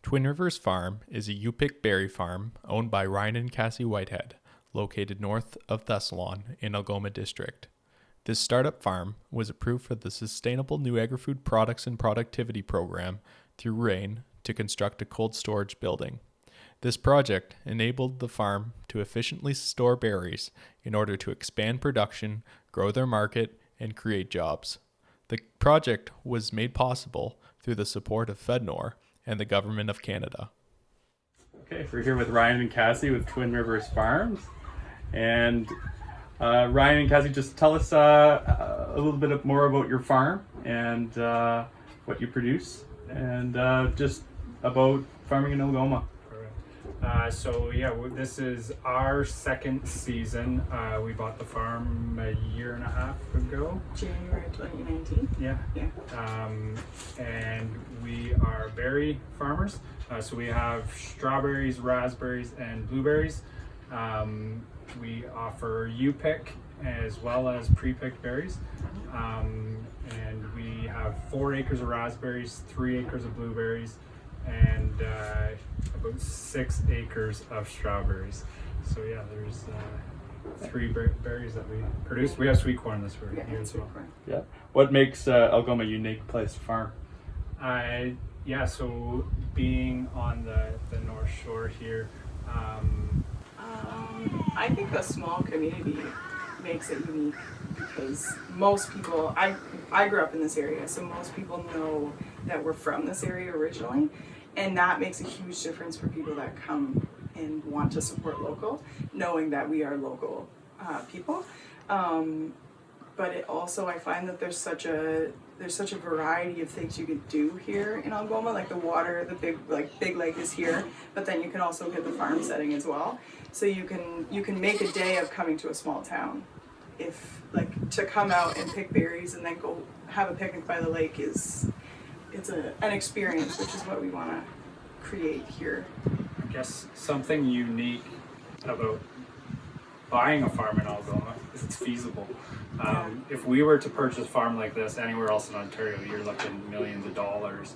Twin Rivers Farm is a U-pick berry farm owned by Ryan and Cassie Whitehead, located north of Thessalon in Algoma District. This startup farm was approved for the Sustainable New Agri-Food Products and Productivity Program through RAIN to construct a cold storage building. This project enabled the farm to efficiently store berries in order to expand production, grow their market, and create jobs. The project was made possible through the support of FedNor and the Government of Canada. Okay, we're here with Ryan and Cassie with Twin Rivers Farms. And Ryan and Cassie, just tell us a little bit more about your farm and what you produce, and just about farming in Algoma. This is our second season. We bought the farm a year and a half ago. January 2019. Yeah. And we are berry farmers. So we have strawberries, raspberries, and blueberries. We offer U-pick as well as pre-picked berries. And we have 4 acres of raspberries, 3 acres of blueberries, and about 6 acres of strawberries. So yeah, there's 3 berries that we produce. We have sweet corn this year as well. Yeah. What makes Algoma a unique place to farm? So being on the North Shore here, I think a small community makes it unique because most people, I grew up in this area, so most people know that we're from this area originally, and that makes a huge difference for people that come and want to support local, knowing that we are local people. But it also, I find that there's such a variety of things you can do here in Algoma, like the water, the big lake is here, but then you can also get the farm setting as well. So you can make a day of coming to a small town. If to come out and pick berries and then go have a picnic by the lake it's an experience, which is what we want to create here. I guess something unique about buying a farm in Algoma is it's feasible. If we were to purchase a farm like this anywhere else in Ontario, you're looking millions of dollars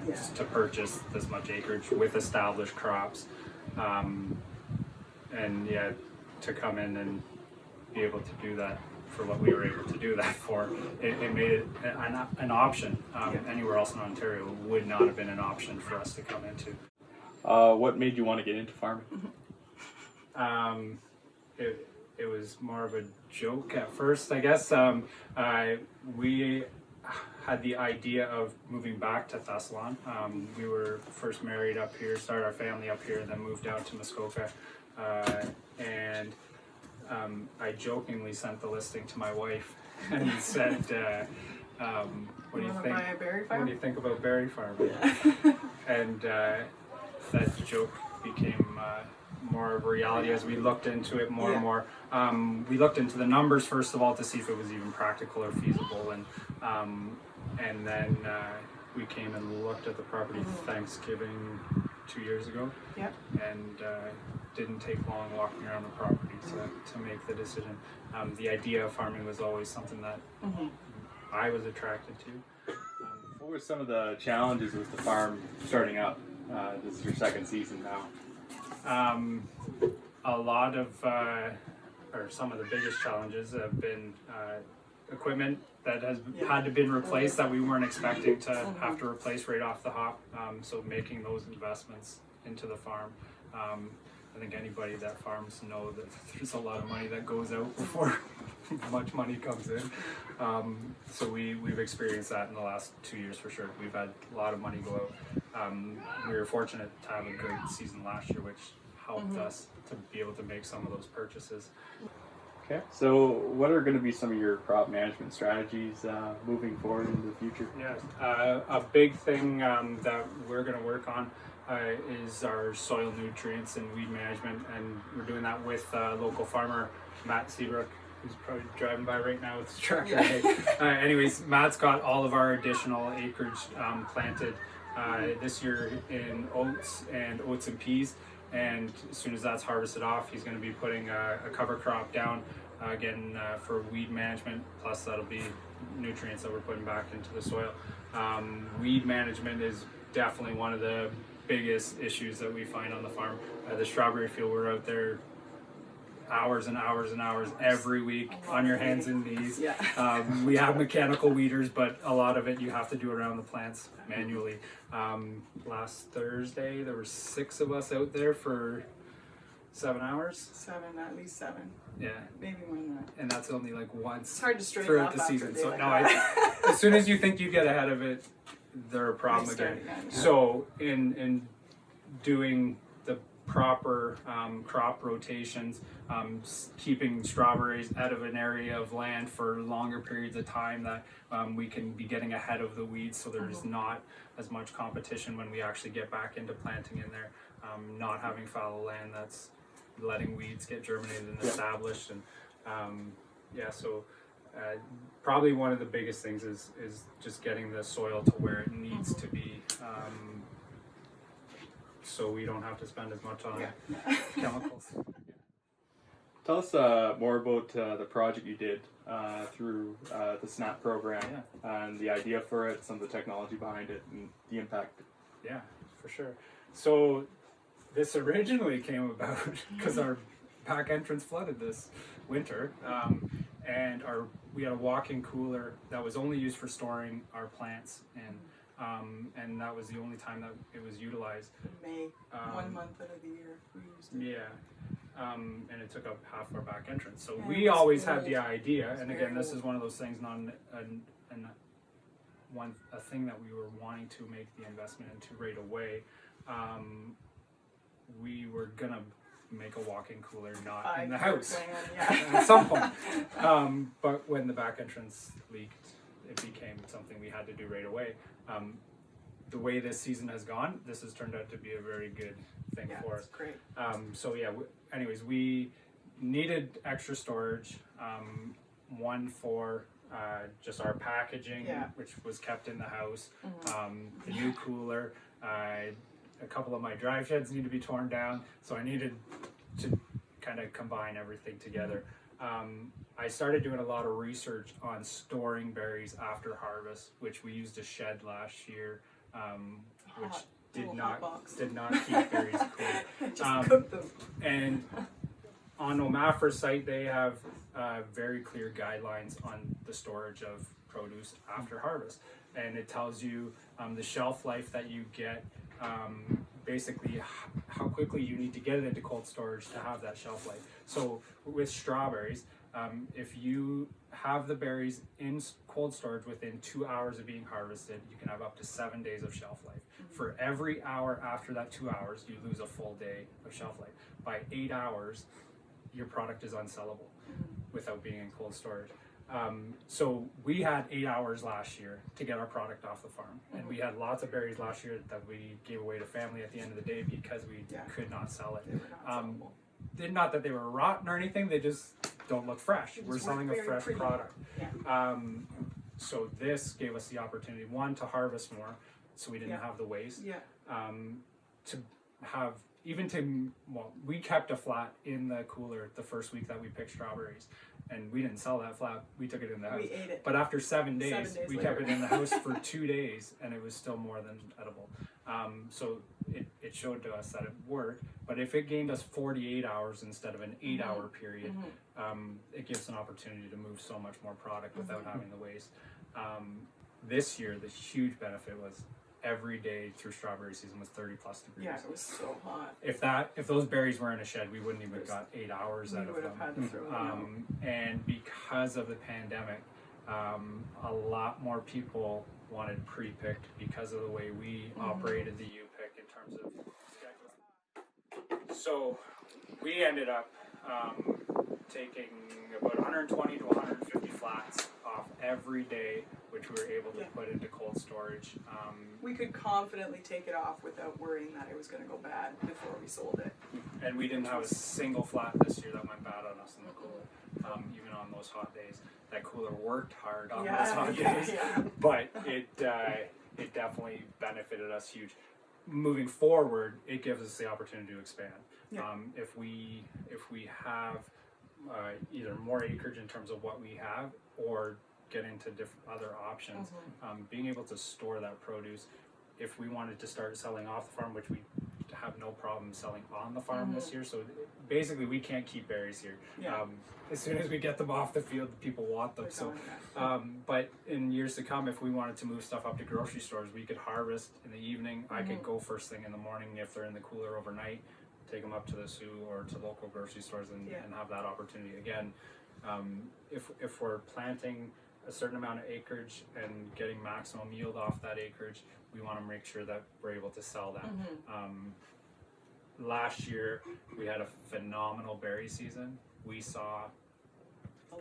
just to purchase this much acreage with established crops. To come in and be able to do that for what we were able to do that for, it made it an option. Anywhere else in Ontario would not have been an option for us to come into. What made you want to get into farming? It was more of a joke at first, I guess. We had the idea of moving back to Thessalon. We were first married up here, started our family up here, then moved out to Muskoka. I jokingly sent the listing to my wife and said, what do you think? Buy a berry farm? What do you think about berry farming? And that joke became more of a reality as we looked into it more and more. We looked into the numbers first of all to see if it was even practical or feasible, and then we came and looked at the property Thanksgiving 2 years ago. Yep. And didn't take long walking around the property to make the decision. The idea of farming was always something that I was attracted to. What were some of the challenges with the farm starting up? This is your second season now. A lot of, or some of the biggest challenges have been equipment that has had to been replaced that we weren't expecting to have to replace right off the hop. So making those investments into the farm. I think anybody that farms know that there's a lot of money that goes out before much money comes in. So we've experienced that in the last 2 years for sure. We've had a lot of money go out. We were fortunate to have a great season last year, which helped us to be able to make some of those purchases. Okay, so what are going to be some of your crop management strategies moving forward into the future? Yeah, a big thing that we're going to work on is our soil nutrients and weed management, and we're doing that with local farmer Matt Seabrook, who's probably driving by right now with his tractor. Anyways, Matt's got all of our additional acreage planted this year in oats and peas. And as soon as that's harvested off, he's going to be putting a cover crop down again for weed management. Plus, that'll be nutrients that we're putting back into the soil. Weed management is definitely one of the biggest issues that we find on the farm. The strawberry field, we're out there hours and hours and hours every week on your hands and knees. Yeah. We have mechanical weeders, but a lot of it you have to do around the plants manually. Last Thursday, there were 6 of us out there for 7 hours. 7, at least 7. Yeah. Maybe more than that. And that's only like once It's hard to straighten throughout up the after a season. day So like no, that. as soon as you think you get ahead of it, they're a problem They start again. again, yeah. So in doing the proper crop rotations, keeping strawberries out of an area of land for longer periods of time, that we can be getting ahead of the weeds, so there's not as much competition when we actually get back into planting in there. Not having fallow land that's letting weeds get germinated and established, and so probably one of the biggest things is just getting the soil to where it needs to be, so we don't have to spend as much on chemicals. Tell us more about the project you did through the SNAPP program and the idea for it, some of the technology behind it, and the impact. Yeah, for sure. So this originally came about because our back entrance flooded this winter, and we had a walk-in cooler that was only used for storing our plants, and that was the only time that it was utilized. May, 1 month out of the year we used it. Yeah. And it took up half our back entrance. So Yeah, we it was always old. had the idea, and It was again, very this old. is one of those things, a thing that we were wanting to make the investment into right away. We were gonna make a walk-in cooler, not in the house at some point. But when the back entrance leaked, it became something we had to do right away. The way this season has gone, this has turned out to be a very good thing for us. It's great. Anyways, we needed extra storage. One for just our packaging, which was kept in the house. The new cooler. A couple of my drive sheds need to be torn down, so I needed to kind of combine everything together. I started doing a lot of research on storing berries after harvest, which we used a shed last year, which did not keep berries cool. Just cook them. And on Omafra's site, they have very clear guidelines on the storage of produce after harvest, and it tells you the shelf life that you get, basically how quickly you need to get it into cold storage to have that shelf life. So with strawberries, if you have the berries in cold storage within 2 hours of being harvested, you can have up to 7 days of shelf life. For every hour after that 2 hours, you lose a full day of shelf life. By 8 hours, your product is unsellable without being in cold storage. So we had 8 hours last year to get our product off the farm, and we had lots of berries last year that we gave away to family at the end of the day because we could not sell it. They were not sellable. Not that they were rotten or anything, they just don't look fresh. We're selling a very fresh pretty. product. Yeah. So this gave us the opportunity, one, to harvest more, so we didn't have the waste. Yeah. To have, we kept a flat in the cooler the first week that we picked strawberries, and we didn't sell that flat, we took it in the house. We ate it. But after 7 days, 7 days we later. kept it in the house for 2 days, and it was still more than edible. So it showed to us that it worked, but if it gained us 48 hours instead of an 8-hour period, it gives an opportunity to move so much more product without having the waste. This year, the huge benefit was every day through strawberry season was 30 plus degrees. Yeah, it was so hot. If those berries were in a shed, we wouldn't even have got 8 hours out of would them. have had to throw them out. And because of the pandemic, a lot more people wanted pre-picked because of the way we operated the U-pick in terms of schedule. So we ended up taking about 120 to 150 flats off every day, which we were able to put into cold storage. We could confidently take it off without worrying that it was going to go bad before we sold it. And we didn't have a single flat this year that went bad on us in the cooler, even on those hot days. That cooler worked hard on those hot days, but it definitely benefited us huge. Moving forward, it gives us the opportunity to expand. If we have either more acreage in terms of what we have, or get into other options, being able to store that produce if we wanted to start selling off the farm, which we have no problem selling on the farm this year. So basically, we can't keep berries here. Yeah. As soon as we get them off the field, the people want them. They're So, going but in years to come, if we wanted to move stuff up to grocery stores, we could harvest in the evening. I could go first thing in the morning if they're in the cooler overnight, take them up to the Sioux or to local grocery stores and have that opportunity again. If we're planting a certain amount of acreage and getting maximum yield off that acreage, we want to make sure that we're able to sell that. Last year we had a phenomenal berry season. We saw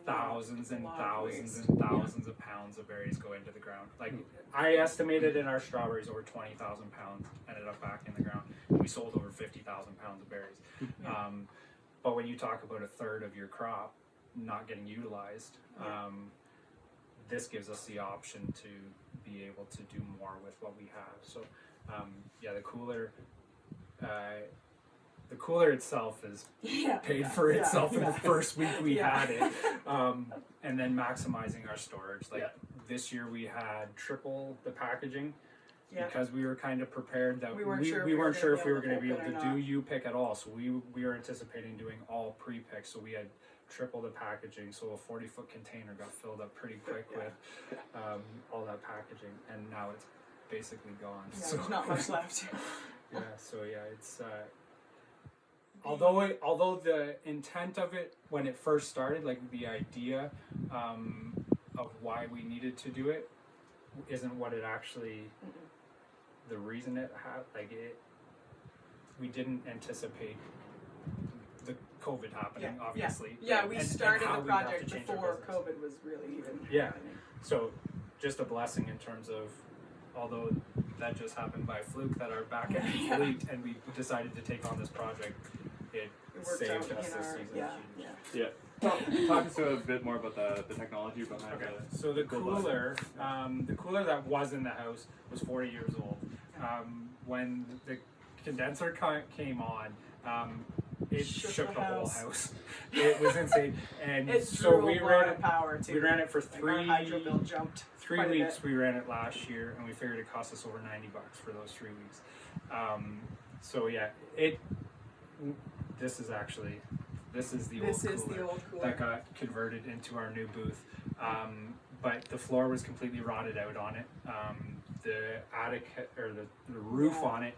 thousands and thousands and thousands of pounds of berries go into the ground. Like I estimated in our strawberries over 20,000 pounds ended up back in the ground. We sold over 50,000 pounds of berries. But when you talk about a third of your crop not getting utilized, this gives us the option to be able to do more with what we have. So the cooler itself is paid for itself in the first week we had it, and then maximizing our storage. Like this year we had triple the packaging because we were kind of prepared that we weren't sure if we were going to be able to do U-pick at all. So we were anticipating doing all pre-pick. So we had triple the packaging. So a 40-foot container got filled up pretty quick with all that packaging, and now it's basically gone. Yeah, so there's not much left. It's although the intent of it when it first started, like the idea of why we needed to do it, isn't what it actually. The reason it had we didn't anticipate the COVID happening. Obviously, we started the project before COVID was really even happening. So just a blessing in terms of, although that just happened by fluke that our back end leaked and we decided to take on this project, it saved us this season. Talk us a bit more about the technology behind it. So the cooler that was in the house was 40 years old. When the condenser came on, it shook the whole house. It was insane, and so we ran power too. We ran it for three hydro bill jumped 3 weeks. We ran it last year, and we figured it cost us over $90 for those 3 weeks. This is the old cooler that got converted into our new booth. But the floor was completely rotted out on it. The attic or the roof on it,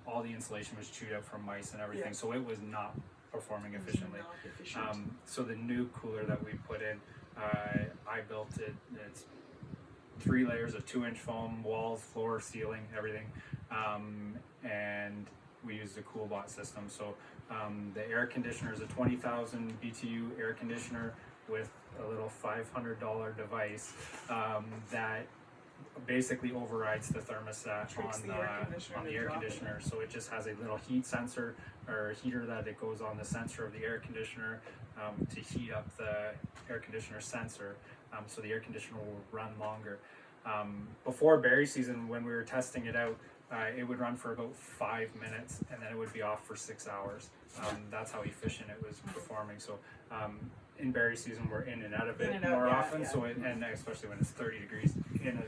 all the insulation was chewed out from mice and everything, so it was not performing efficiently. So the new cooler that we put in, I built it. It's 3 layers of 2-inch foam, walls, floor, ceiling, everything, and we used a CoolBot system. So the air conditioner is a 20,000 BTU air conditioner with a little $500 device that basically overrides the thermostat on the air conditioner. So it just has a little heat sensor or heater that it goes on the sensor of the air conditioner to heat up the air conditioner sensor, so the air conditioner will run longer. Before berry season, when we were testing it out, it would run for about 5 minutes and then it would be off for 6 hours. That's how efficient it was performing. So in berry season, we're in and out of it more often. So and especially when it's 30 degrees in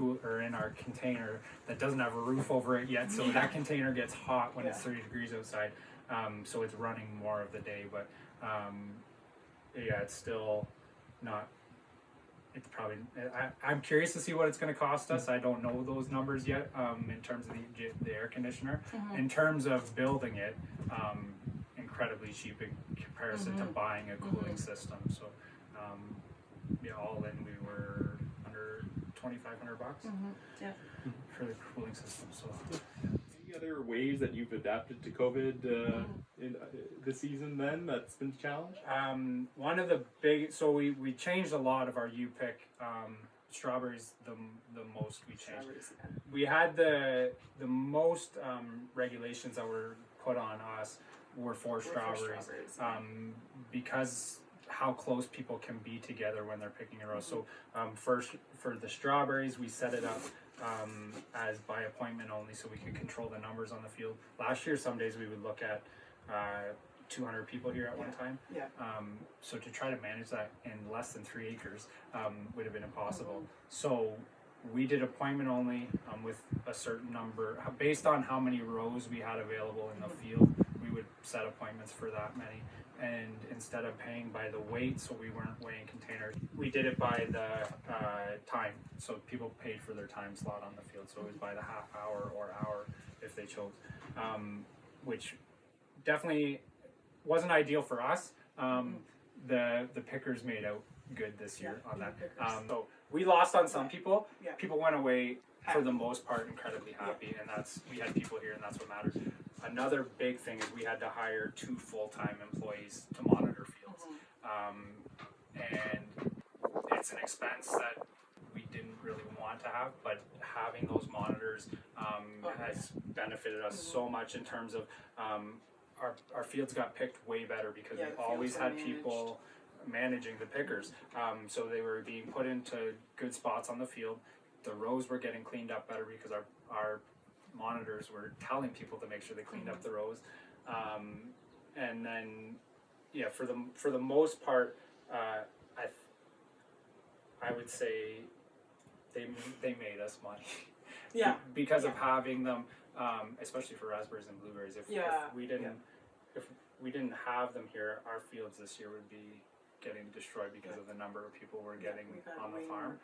in our container that doesn't have a roof over it yet. So that container gets hot when it's 30 degrees outside. So it's running more of the day, but it's still not. It's probably. I'm curious to see what it's going to cost us. I don't know those numbers yet. In terms of the air conditioner, in terms of building it, incredibly cheap in comparison to buying a cooling system. So, all in we were under $2,500 for the cooling system. So. Any other ways that you've adapted to COVID in the season then that's been a challenge? One of the big, so we changed a lot of our U-pick strawberries. The most we changed. We had the most regulations that were put on us were for strawberries, because how close people can be together when they're picking a row. So first for the strawberries, we set it up as by appointment only, so we could control the numbers on the field. Last year, some days we would look at 200 people here at one time. So to try to manage that in less than 3 acres would have been impossible. So we did appointment only with a certain number based on how many rows we had available in the field. We would set appointments for that many, and instead of paying by the weight, so we weren't weighing containers, we did it by the time. So people paid for their time slot on the field, so it was by the half hour or hour if they chose, which definitely wasn't ideal for us. The pickers made out good this year on that. So we lost on some people. Yeah. People went away for the most part incredibly happy, and we had people here, and that's what matters. Another big thing is we had to hire 2 full-time employees to monitor fields, and it's an expense that we didn't really want to have, but having those monitors has benefited us so much in terms of our fields got picked way better because Yeah, we the always fields were had people managing the pickers. So they were being put into good spots on the field. The rows were getting cleaned up better because our monitors were telling people to make sure they cleaned up the rows. And then, yeah, for the most part, I would say they made us money. Yeah. Because of having them, especially for raspberries and blueberries. If we didn't have them here, our fields this year would be getting destroyed because of the number of people we're getting on the farm.